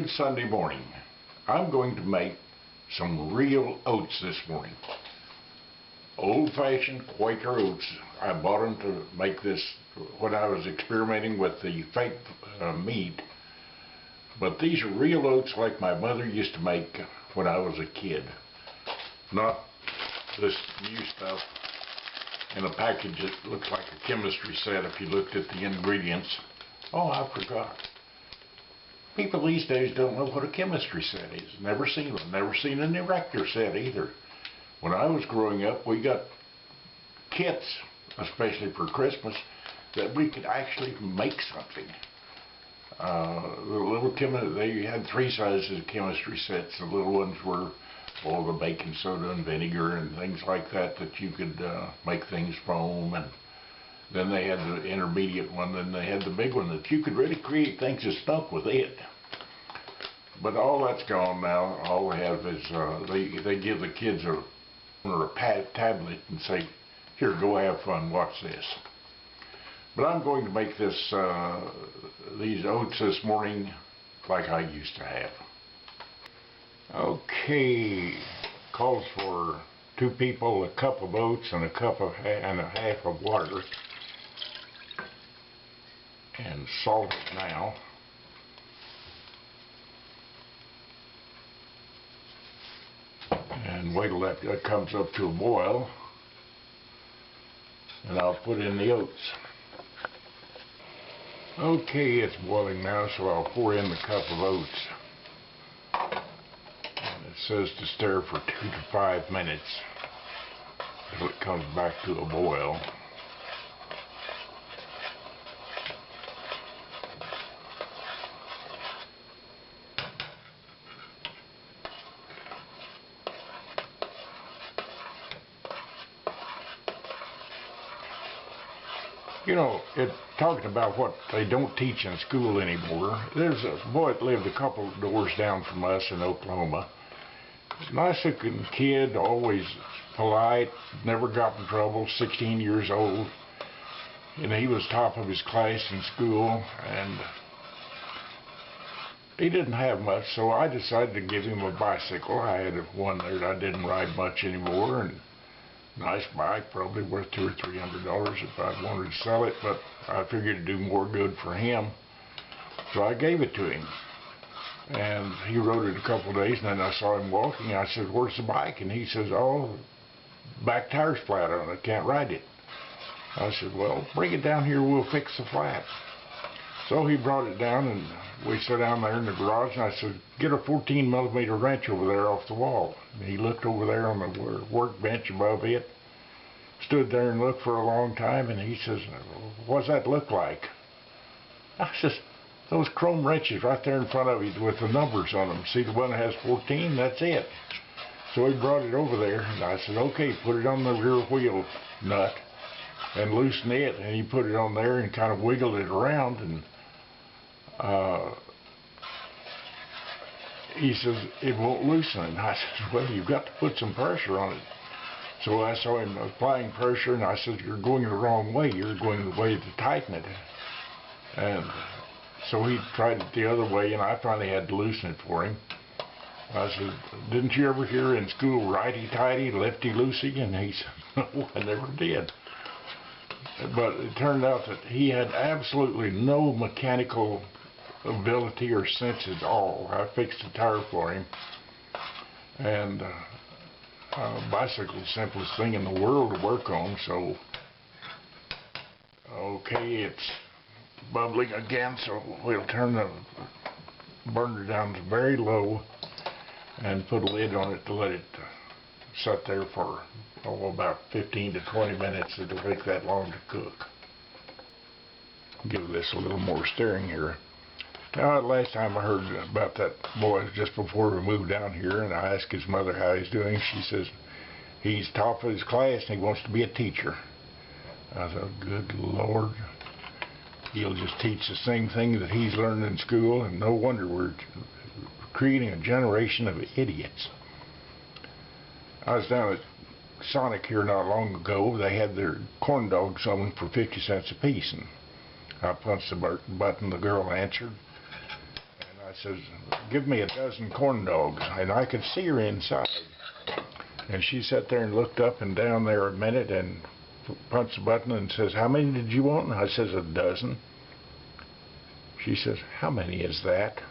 Good Sunday morning. I'm going to make some real oats this morning. Old-fashioned Quaker oats. I bought them to make this when I was experimenting with the fake meat. But these are real oats like my mother used to make when I was a kid. Not this new stuff in a package that looks like a chemistry set if you looked at the ingredients. Oh, I forgot. People these days don't know what a chemistry set is. Never seen one. Never seen an erector set either. When I was growing up, we got kits, especially for Christmas, that we could actually make something. They had three sizes of chemistry sets. The little ones were all the baking soda and vinegar and things like that you could make things foam, and then they had the intermediate one, then they had the big one that you could really create things that stuck with it. But all that's gone now. All they have is they give the kids a tablet and say, here, go have fun, watch this. But I'm going to make these oats this morning like I used to have. Okay, calls for 2 people, a cup of oats and a cup and a half of water. And salt it now. And wait till that comes up to a boil. And I'll put in the oats. Okay, it's boiling now, so I'll pour in the cup of oats. And it says to stir for 2 to 5 minutes till it comes back to a boil. You know, talking about what they don't teach in school anymore, there's a boy that lived a couple of doors down from us in Oklahoma. Nice looking kid, always polite, never got in trouble, 16 years old. And he was top of his class in school, and he didn't have much, so I decided to give him a bicycle. I had one there that I didn't ride much anymore, and nice bike, probably worth $200 or $300 if I wanted to sell it, but I figured it'd do more good for him. So I gave it to him. And he rode it a couple of days, and then I saw him walking. I said, where's the bike? And he says, oh, back tire's flat on it, can't ride it. I said, well, bring it down here, we'll fix the flat. So he brought it down, and we sat down there in the garage, and I said, get a 14mm wrench over there off the wall. And he looked over there on the workbench above it, stood there and looked for a long time, and he says, what's that look like? I says, those chrome wrenches right there in front of you with the numbers on them. See the one that has 14? That's it. So he brought it over there, and I said, okay, put it on the rear wheel nut and loosen it. And he put it on there and kind of wiggled it around, and he says, it won't loosen. And I said, well, you've got to put some pressure on it. So I saw him applying pressure, and I said, you're going the wrong way. You're going the way to tighten it. And so he tried it the other way, and I finally had to loosen it for him. I said, didn't you ever hear in school righty-tighty, lefty-loosey? And he said, no, I never did. But it turned out that he had absolutely no mechanical ability or sense at all. I fixed the tire for him, and bicycle is the simplest thing in the world to work on. So okay, it's bubbling again, so we'll turn the burner down to very low and put a lid on it to let it sit there for about 15 to 20 minutes. It'll take that long to cook. Give this a little more stirring here. Now, last time I heard about that boy just before we moved down here, and I asked his mother how he's doing. She says he's top of his class and he wants to be a teacher. I thought, good Lord, he'll just teach the same thing that he's learned in school, and no wonder we're creating a generation of idiots. I was down at Sonic here not long ago. They had their corn dogs on for 50 cents a piece, and I punched the button. The girl answered, and I says, give me a dozen corn dogs. And I could see her inside. And she sat there and looked up and down there a minute and punched the button and says, how many did you want? And I says, a dozen. She says, how many is that?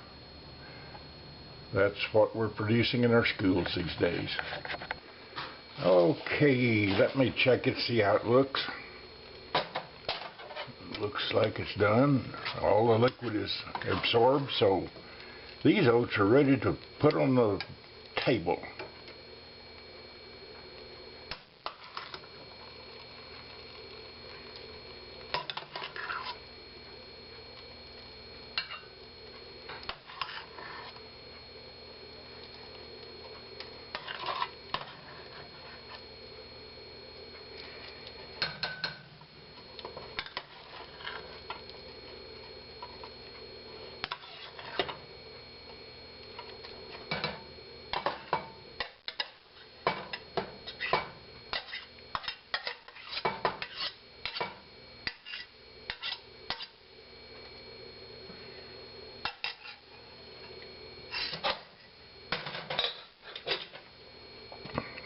That's what we're producing in our schools these days. Okay, let me check it, see how it looks. Looks like it's done. All the liquid is absorbed, so these oats are ready to put on the table.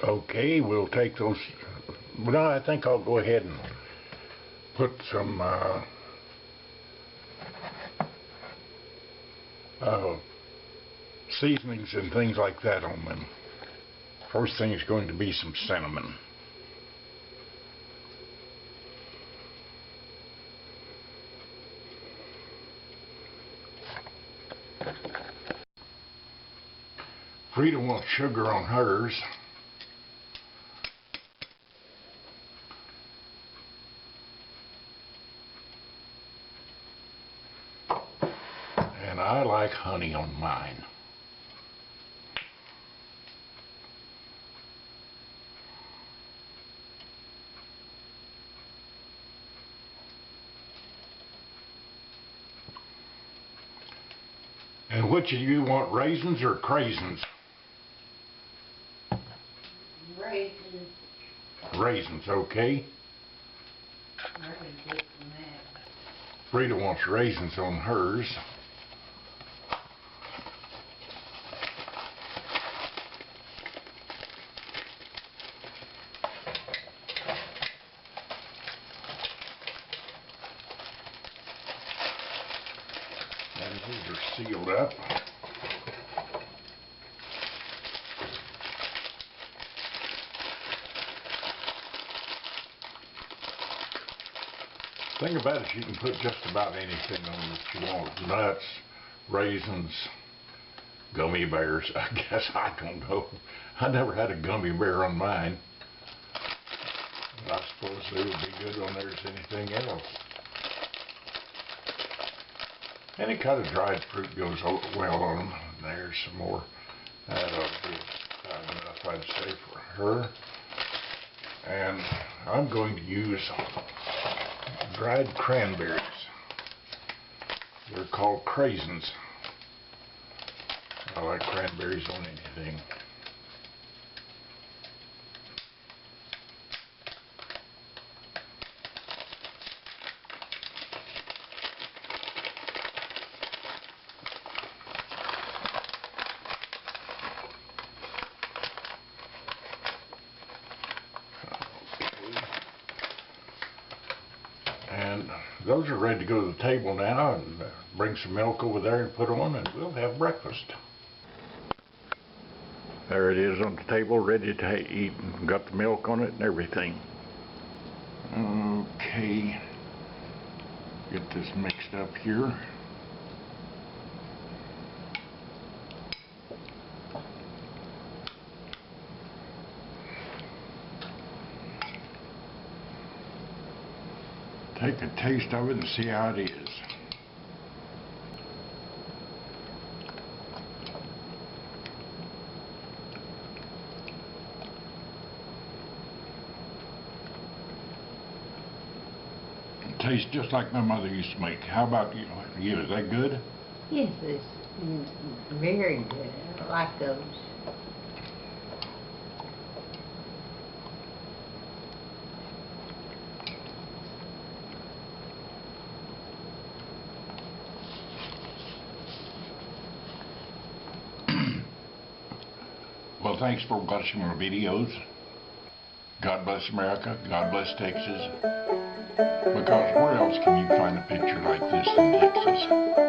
Okay, we'll take those. No, I think I'll go ahead and put some seasonings and things like that on them. First thing is going to be some cinnamon. Frida wants sugar on hers. And I like honey on mine. And which of you want raisins or craisins? Raisins. Raisins, okay. Frida wants raisins on hers. And these are sealed up. The thing about it is you can put just about anything on that you want. Nuts, raisins, gummy bears. I guess, I don't know. I never had a gummy bear on mine. But I suppose they would be good on there as anything else. Any kind of dried fruit goes well on them. There's some more. That ought to be about enough, I'd say, for her. And I'm going to use dried cranberries. They're called craisins. I like cranberries on anything. And those are ready to go to the table now, and bring some milk over there and put on, and we'll have breakfast. There it is on the table, ready to eat. Got the milk on it and everything. Okay, get this mixed up here. Take a taste of it and see how it is. It tastes just like my mother used to make. How about you? Is that good? Yes, it's very good. I like those. Well, thanks for watching our videos. God bless America. God bless Texas. Because where else can you find a picture like this in Texas?